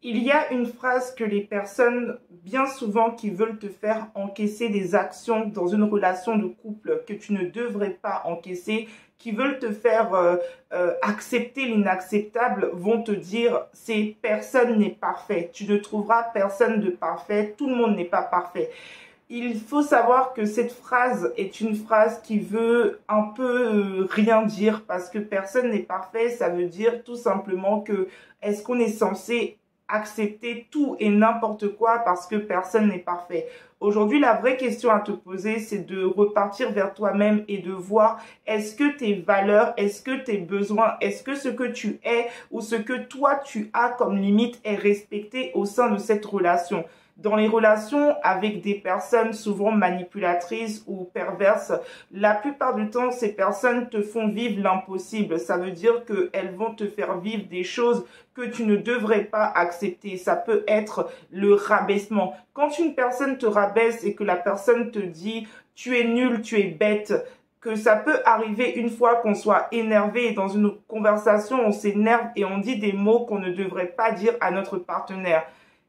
Il y a une phrase que les personnes, bien souvent, qui veulent te faire encaisser des actions dans une relation de couple que tu ne devrais pas encaisser, qui veulent te faire accepter l'inacceptable, vont te dire c'est personne n'est parfait. Tu ne trouveras personne de parfait. Tout le monde n'est pas parfait. Il faut savoir que cette phrase est une phrase qui veut un peu rien dire parce que personne n'est parfait. Ça veut dire tout simplement que est-ce qu'on est censé accepter tout et n'importe quoi parce que personne n'est parfait. Aujourd'hui, la vraie question à te poser, c'est de repartir vers toi-même et de voir est-ce que tes valeurs, est-ce que tes besoins, est-ce que ce que tu es ou ce que toi tu as comme limite est respecté au sein de cette relation. Dans les relations avec des personnes souvent manipulatrices ou perverses, la plupart du temps, ces personnes te font vivre l'impossible. Ça veut dire qu'elles vont te faire vivre des choses que tu ne devrais pas accepter. Ça peut être le rabaissement. Quand une personne te rabaisse et que la personne te dit « tu es nul, tu es bête », que ça peut arriver une fois qu'on soit énervé et dans une conversation, on s'énerve et on dit des mots qu'on ne devrait pas dire à notre partenaire.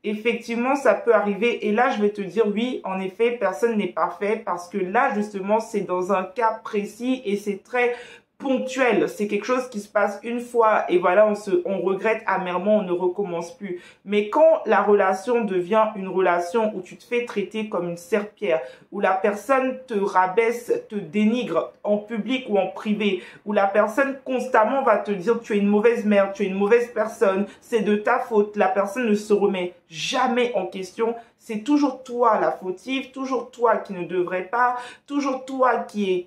Effectivement, ça peut arriver et là, je vais te dire oui, en effet, personne n'est parfait parce que là, justement, c'est dans un cas précis et c'est très ponctuel. C'est quelque chose qui se passe une fois et voilà, on regrette amèrement, on ne recommence plus. Mais quand la relation devient une relation où tu te fais traiter comme une serpillière, où la personne te rabaisse, te dénigre en public ou en privé, où la personne constamment va te dire tu es une mauvaise mère, tu es une mauvaise personne, c'est de ta faute, la personne ne se remet jamais en question, c'est toujours toi la fautive, toujours toi qui ne devrait pas, toujours toi qui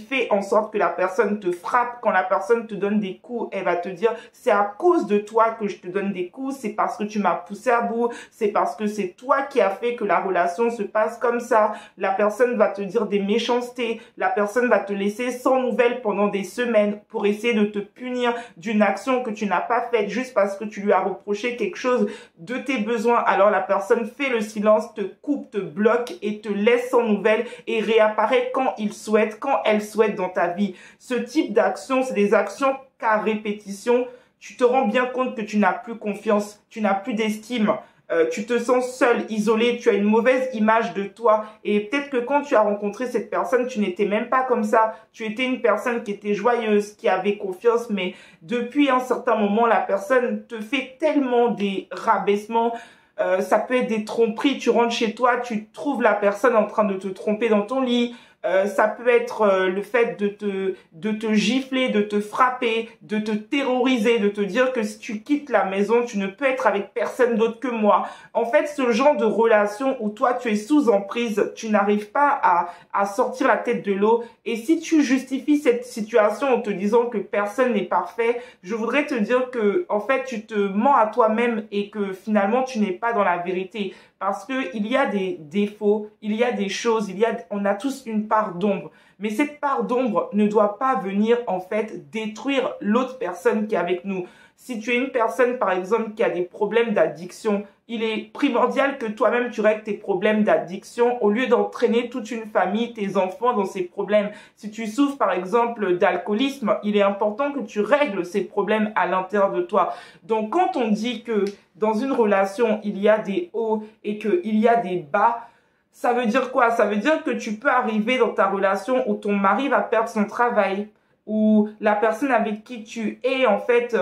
fait en sorte que la personne te frappe. Quand la personne te donne des coups, elle va te dire c'est à cause de toi que je te donne des coups, c'est parce que tu m'as poussé à bout, c'est parce que c'est toi qui as fait que la relation se passe comme ça. La personne va te dire des méchancetés, la personne va te laisser sans nouvelles pendant des semaines pour essayer de te punir d'une action que tu n'as pas faite juste parce que tu lui as reproché quelque chose de tes besoins. Alors la personne fait le silence, te coupe, te bloque et te laisse sans nouvelles et réapparaît quand il souhaite, quand elle souhaite dans ta vie. Ce type d'action, c'est des actions qu'à répétition, tu te rends bien compte que tu n'as plus confiance, tu n'as plus d'estime. Tu te sens seul, isolé, tu as une mauvaise image de toi et peut-être que quand tu as rencontré cette personne, tu n'étais même pas comme ça. Tu étais une personne qui était joyeuse, qui avait confiance, mais depuis un certain moment, la personne te fait tellement des rabaissements. Ça peut être des tromperies, tu rentres chez toi, tu trouves la personne en train de te tromper dans ton lit. Ça peut être le fait de te gifler, de te frapper, de te terroriser, de te dire que si tu quittes la maison, tu ne peux être avec personne d'autre que moi. En fait, ce genre de relation où toi, tu es sous emprise, tu n'arrives pas à sortir la tête de l'eau. Et si tu justifies cette situation en te disant que personne n'est parfait, je voudrais te dire que, en fait, tu te mens à toi-même et que finalement, tu n'es pas dans la vérité. Parce que il y a des défauts, il y a des choses, on a tous une part d'ombre. Mais cette part d'ombre ne doit pas venir en fait détruire l'autre personne qui est avec nous. Si tu es une personne par exemple qui a des problèmes d'addiction, il est primordial que toi-même tu règles tes problèmes d'addiction au lieu d'entraîner toute une famille, tes enfants dans ces problèmes. Si tu souffres par exemple d'alcoolisme, il est important que tu règles ces problèmes à l'intérieur de toi. Donc quand on dit que dans une relation il y a des hauts et qu'il y a des bas, ça veut dire quoi? Ça veut dire que tu peux arriver dans ta relation où ton mari va perdre son travail, où la personne avec qui tu es, en fait,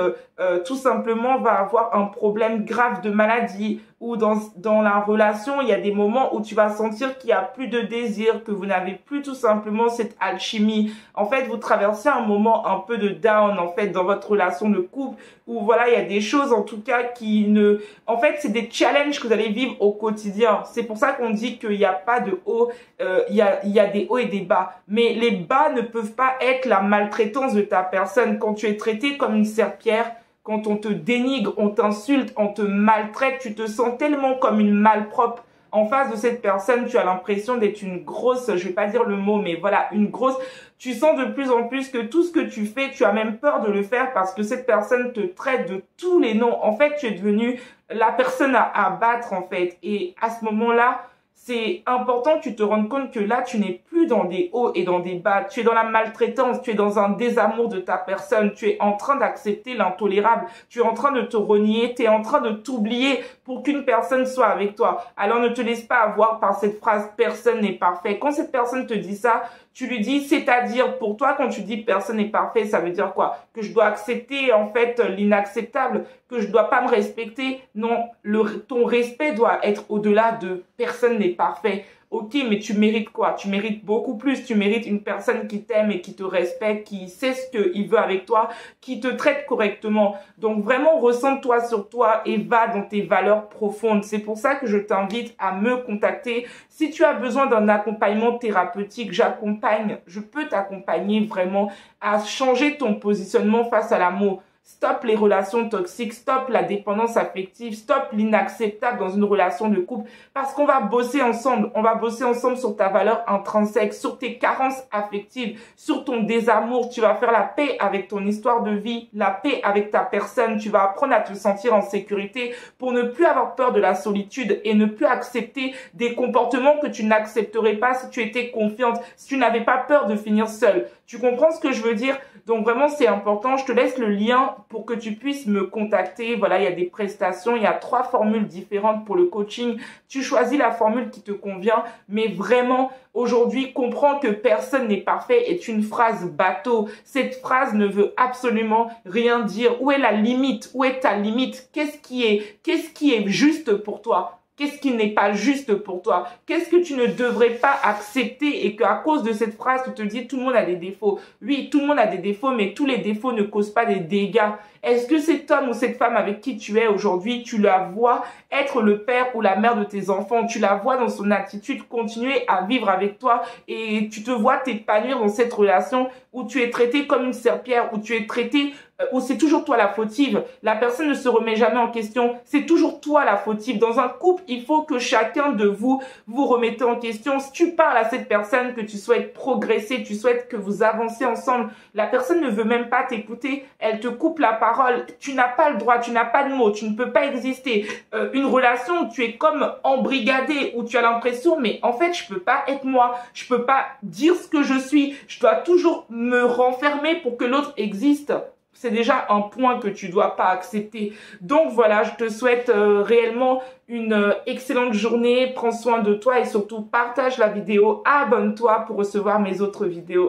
tout simplement va avoir un problème grave de maladie, ou dans la relation, il y a des moments où tu vas sentir qu'il n'y a plus de désir, que vous n'avez plus tout simplement cette alchimie. En fait, vous traversez un moment un peu de down, en fait, dans votre relation de couple, où voilà, il y a des choses, en tout cas, qui ne... En fait, c'est des challenges que vous allez vivre au quotidien. C'est pour ça qu'on dit qu'il n'y a pas de haut, il y a des hauts et des bas. Mais les bas ne peuvent pas être la maltraitance de ta personne. Quand tu es traité comme une serpillière, quand on te dénigre, on t'insulte, on te maltraite, tu te sens tellement comme une malpropre. En face de cette personne, tu as l'impression d'être une grosse, je vais pas dire le mot, mais voilà, une grosse. Tu sens de plus en plus que tout ce que tu fais, tu as même peur de le faire parce que cette personne te traite de tous les noms. En fait, tu es devenu la personne à abattre, en fait. Et à ce moment-là, c'est important que tu te rendes compte que là, tu n'es plus dans des hauts et dans des bas. Tu es dans la maltraitance, tu es dans un désamour de ta personne. Tu es en train d'accepter l'intolérable. Tu es en train de te renier, tu es en train de t'oublier pour qu'une personne soit avec toi. Alors ne te laisse pas avoir par cette phrase « personne n'est parfait ». Quand cette personne te dit ça, tu lui dis, c'est-à-dire pour toi, quand tu dis personne n'est parfait, ça veut dire quoi? Que je dois accepter en fait l'inacceptable, que je dois pas me respecter. Non, ton respect doit être au-delà de personne n'est parfait. Ok, mais tu mérites quoi? Tu mérites beaucoup plus. Tu mérites une personne qui t'aime et qui te respecte, qui sait ce qu'il veut avec toi, qui te traite correctement. Donc vraiment, ressens-toi sur toi et va dans tes valeurs profondes. C'est pour ça que je t'invite à me contacter. Si tu as besoin d'un accompagnement thérapeutique, je peux t'accompagner vraiment à changer ton positionnement face à l'amour. Stop les relations toxiques, stop la dépendance affective, stop l'inacceptable dans une relation de couple. Parce qu'on va bosser ensemble. On va bosser ensemble sur ta valeur intrinsèque, sur tes carences affectives, sur ton désamour. Tu vas faire la paix avec ton histoire de vie, la paix avec ta personne. Tu vas apprendre à te sentir en sécurité pour ne plus avoir peur de la solitude et ne plus accepter des comportements que tu n'accepterais pas si tu étais confiante, si tu n'avais pas peur de finir seule. Tu comprends ce que je veux dire? Donc vraiment, c'est important. Je te laisse le lien pour que tu puisses me contacter. Voilà, il y a des prestations. Il y a 3 formules différentes pour le coaching. Tu choisis la formule qui te convient. Mais vraiment, aujourd'hui, comprends que personne n'est parfait est une phrase bateau. Cette phrase ne veut absolument rien dire. Où est la limite? Où est ta limite? Qu'est-ce qui est juste pour toi? Qu'est-ce qui n'est pas juste pour toi? Qu'est-ce que tu ne devrais pas accepter et qu'à cause de cette phrase, tu te dis tout le monde a des défauts. Oui, tout le monde a des défauts, mais tous les défauts ne causent pas des dégâts. Est-ce que cet homme ou cette femme avec qui tu es aujourd'hui, tu la vois être le père ou la mère de tes enfants? Tu la vois dans son attitude continuer à vivre avec toi et tu te vois t'épanouir dans cette relation où tu es traité comme une serpillère, où tu es traité où c'est toujours toi la fautive. La personne ne se remet jamais en question. C'est toujours toi la fautive. Dans un couple, il faut que chacun de vous remettez en question. Si tu parles à cette personne que tu souhaites progresser, tu souhaites que vous avancez ensemble, la personne ne veut même pas t'écouter. Elle te coupe la parole. Tu n'as pas le droit, tu n'as pas de mots, tu ne peux pas exister. Une relation où tu es comme embrigadé, où tu as l'impression, mais en fait, je peux pas être moi. Je peux pas dire ce que je suis. Je dois toujours me renfermer pour que l'autre existe. C'est déjà un point que tu dois pas accepter. Donc voilà, je te souhaite réellement une excellente journée. Prends soin de toi et surtout partage la vidéo. Abonne-toi pour recevoir mes autres vidéos.